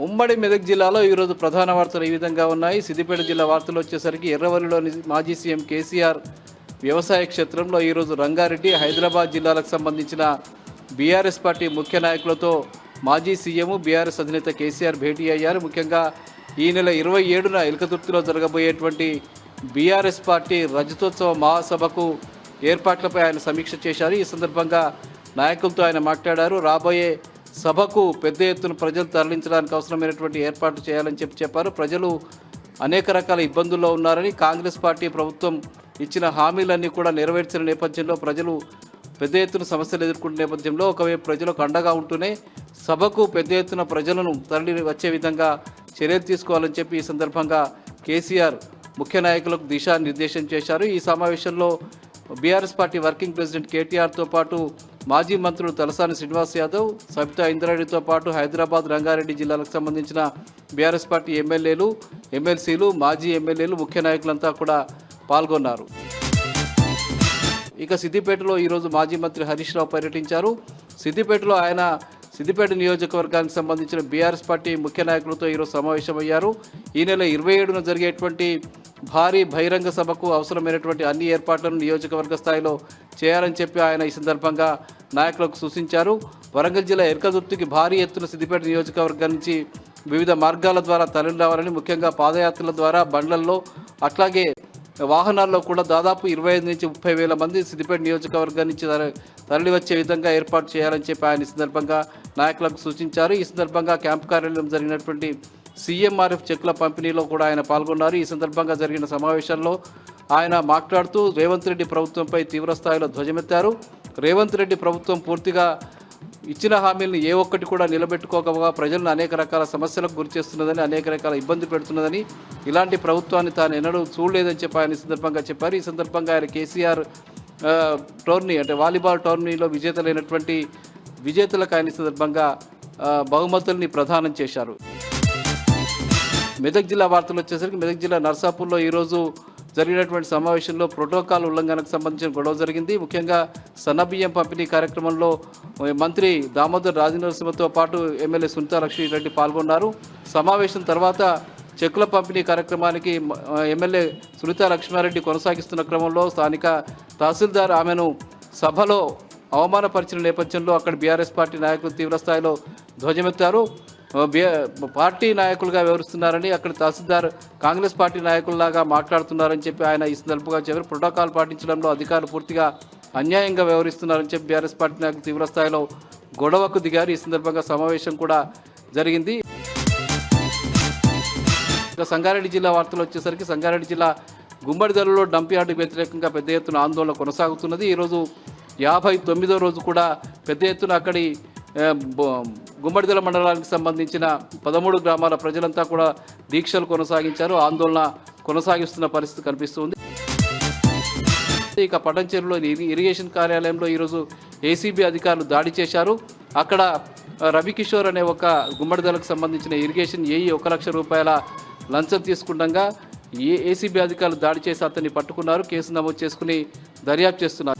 ఉమ్మడి మెదక్ జిల్లాలో ఈరోజు ప్రధాన వార్తలు ఈ విధంగా ఉన్నాయి. సిద్దిపేట జిల్లా వార్తలు వచ్చేసరికి ఎర్రవల్లిలోని మాజీ సీఎం కేసీఆర్ వ్యవసాయ క్షేత్రంలో ఈరోజు రంగారెడ్డి, హైదరాబాద్ జిల్లాలకు సంబంధించిన బీఆర్ఎస్ పార్టీ ముఖ్య నాయకులతో మాజీ సీఎం బీఆర్ఎస్ అధినేత కేసీఆర్ భేటీ అయ్యారు. ముఖ్యంగా ఈ నెల 27న ఎల్కతుర్తిలో జరగబోయేటువంటి బీఆర్ఎస్ పార్టీ రజతోత్సవ మహాసభకు ఏర్పాట్లపై ఆయన సమీక్ష చేశారు. ఈ సందర్భంగా నాయకులతో ఆయన మాట్లాడారు. రాబోయే సభకు పెద్ద ఎత్తున ప్రజలు తరలించడానికి అవసరమైనటువంటి ఏర్పాట్లు చేయాలని చెప్పారు. ప్రజలు అనేక రకాల ఇబ్బందుల్లో ఉన్నారని, కాంగ్రెస్ పార్టీ ప్రభుత్వం ఇచ్చిన హామీలన్నీ కూడా నెరవేర్చిన నేపథ్యంలో ప్రజలు పెద్ద ఎత్తున సమస్యలు ఎదుర్కొంటున్న నేపథ్యంలో ఒకవైపు ప్రజలకు అండగా ఉంటూనే సభకు పెద్ద ఎత్తున ప్రజలను తరలి వచ్చే విధంగా చర్యలు తీసుకోవాలని చెప్పి ఈ సందర్భంగా కేసీఆర్ ముఖ్య నాయకులకు దిశానిర్దేశం చేశారు. ఈ సమావేశంలో బీఆర్ఎస్ పార్టీ వర్కింగ్ ప్రెసిడెంట్ కేటీఆర్తో పాటు మాజీ మంత్రులు తలసాని శ్రీనివాస్ యాదవ్, సబితా ఇంద్రారెడ్డితో పాటు హైదరాబాద్, రంగారెడ్డి జిల్లాలకు సంబంధించిన బీఆర్ఎస్ పార్టీ ఎమ్మెల్యేలు, ఎమ్మెల్సీలు, మాజీ ఎమ్మెల్యేలు, ముఖ్య నాయకులంతా కూడా పాల్గొన్నారు. ఇక సిద్దిపేటలో ఈరోజు మాజీ మంత్రి హరీష్ రావు పర్యటించారు. సిద్దిపేటలో ఆయన సిద్దిపేట నియోజకవర్గానికి సంబంధించిన బీఆర్ఎస్ పార్టీ ముఖ్య నాయకులతో ఈరోజు సమావేశమయ్యారు. ఈ నెల 27న జరిగేటువంటి భారీ బహిరంగ సభకు అవసరమైనటువంటి అన్ని ఏర్పాట్లను నియోజకవర్గ స్థాయిలో చేయాలని చెప్పి ఆయన ఈ సందర్భంగా నాయకులకు సూచించారు. వరంగల్ జిల్లా ఎల్కతుర్తికి భారీ ఎత్తున సిద్దిపేట నియోజకవర్గం నుంచి వివిధ మార్గాల ద్వారా తరలి రావాలని, ముఖ్యంగా పాదయాత్రల ద్వారా, బండ్లల్లో, అట్లాగే వాహనాల్లో కూడా దాదాపు 25 నుంచి 30 వేల మంది సిద్దిపేట నియోజకవర్గం నుంచి తరలి వచ్చే విధంగా ఏర్పాటు చేయాలని చెప్పి ఆయన ఈ సందర్భంగా నాయకులకు సూచించారు. ఈ సందర్భంగా క్యాంప్ కార్యాలయం జరిగినటువంటి సీఎంఆర్ఎఫ్ చెక్కుల పంపిణీలో కూడా ఆయన పాల్గొన్నారు. ఈ సందర్భంగా జరిగిన సమావేశంలో ఆయన మాట్లాడుతూ రేవంత్ రెడ్డి ప్రభుత్వంపై తీవ్రస్థాయిలో ధ్వజమెత్తారు. రేవంత్ రెడ్డి ప్రభుత్వం పూర్తిగా ఇచ్చిన హామీలను ఏ ఒక్కటి కూడా నిలబెట్టుకోకపోగా ప్రజలను అనేక రకాల సమస్యలకు గురి చేస్తున్నదని, అనేక రకాల ఇబ్బంది పెడుతున్నదని, ఇలాంటి ప్రభుత్వాన్ని తాను ఎన్నడూ చూడలేదని చెప్పి ఆయన ఈ సందర్భంగా చెప్పారు. ఈ సందర్భంగా ఆయన కేసీఆర్ టోర్నీ అంటే వాలీబాల్ టోర్నీలో విజేతలైనటువంటి విజేతలకు ఆయన ఈ సందర్భంగా బహుమతుల్ని ప్రదానం చేశారు. మెదక్ జిల్లా వార్తలు వచ్చేసరికి మెదక్ జిల్లా నర్సాపూర్లో ఈరోజు జరిగినటువంటి సమావేశంలో ప్రోటోకాల్ ఉల్లంఘనకు సంబంధించిన గొడవ జరిగింది. ముఖ్యంగా సన్నబియ్యం పంపిణీ కార్యక్రమంలో మంత్రి దామోదర్ రాజనరసింహతో పాటు ఎమ్మెల్యే సునీతా లక్ష్మీరెడ్డి పాల్గొన్నారు. సమావేశం తర్వాత చెక్కుల పంపిణీ కార్యక్రమానికి ఎమ్మెల్యే సునీతా లక్ష్మారెడ్డి కొనసాగిస్తున్న క్రమంలో స్థానిక తహసీల్దార్ ఆమెను సభలో అవమానపరిచిన నేపథ్యంలో అక్కడ బీఆర్ఎస్ పార్టీ నాయకులు తీవ్రస్థాయిలో ధ్వజమెత్తారు. పార్టీ నాయకులుగా వ్యవహరిస్తున్నారని, అక్కడ తహసీల్దార్ కాంగ్రెస్ పార్టీ నాయకుల్లాగా మాట్లాడుతున్నారని చెప్పి ఆయన ఈ సందర్భంగా చెప్పారు. ప్రోటోకాల్ పాటించడంలో అధికారులు పూర్తిగా అన్యాయంగా వ్యవహరిస్తున్నారని చెప్పి బీఆర్ఎస్ పార్టీ నాయకులు తీవ్రస్థాయిలో గొడవకు దిగారు. ఈ సందర్భంగా సమావేశం కూడా జరిగింది. ఇక సంగారెడ్డి జిల్లా వార్తలు వచ్చేసరికి సంగారెడ్డి జిల్లా గుమ్మడిదలలో డంప్ యార్డుకు వ్యతిరేకంగా పెద్ద ఎత్తున ఆందోళన కొనసాగుతున్నది. ఈరోజు 59వ రోజు కూడా పెద్ద ఎత్తున అక్కడి గుమ్మడిదల మండలానికి సంబంధించిన 13 గ్రామాల ప్రజలంతా కూడా దీక్షలు కొనసాగించారు, ఆందోళన కొనసాగిస్తున్న పరిస్థితి కనిపిస్తుంది. ఇక పటంచెరులో ఇరిగేషన్ కార్యాలయంలో ఈరోజు ఏసీబీ అధికారులు దాడి చేశారు. అక్కడ రవికిషోర్ అనే ఒక గుమ్మడిదలకు సంబంధించిన ఇరిగేషన్ ఏఈ 1 లక్ష రూపాయల లంచం తీసుకుండగా ఏసీబీ అధికారులు దాడి చేసి అతన్ని పట్టుకున్నారు. కేసు నమోదు చేసుకుని దర్యాప్తు చేస్తున్నారు.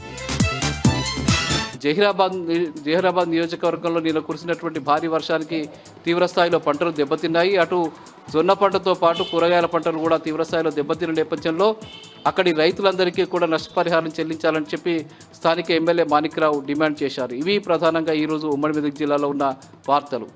జహీరాబాద్ నియోజకవర్గంలో నిన్న కురిసినటువంటి భారీ వర్షానికి తీవ్రస్థాయిలో పంటలు దెబ్బతిన్నాయి. అటు జొన్న పంటతో పాటు కూరగాయల పంటలు కూడా తీవ్రస్థాయిలో దెబ్బతిన్న నేపథ్యంలో అక్కడి రైతులందరికీ కూడా నష్టపరిహారం చెల్లించాలని చెప్పి స్థానిక ఎమ్మెల్యే మాణిక్రావు డిమాండ్ చేశారు. ఇవి ప్రధానంగా ఈరోజు ఉమ్మడి మెదక్ జిల్లాలో ఉన్న వార్తలు.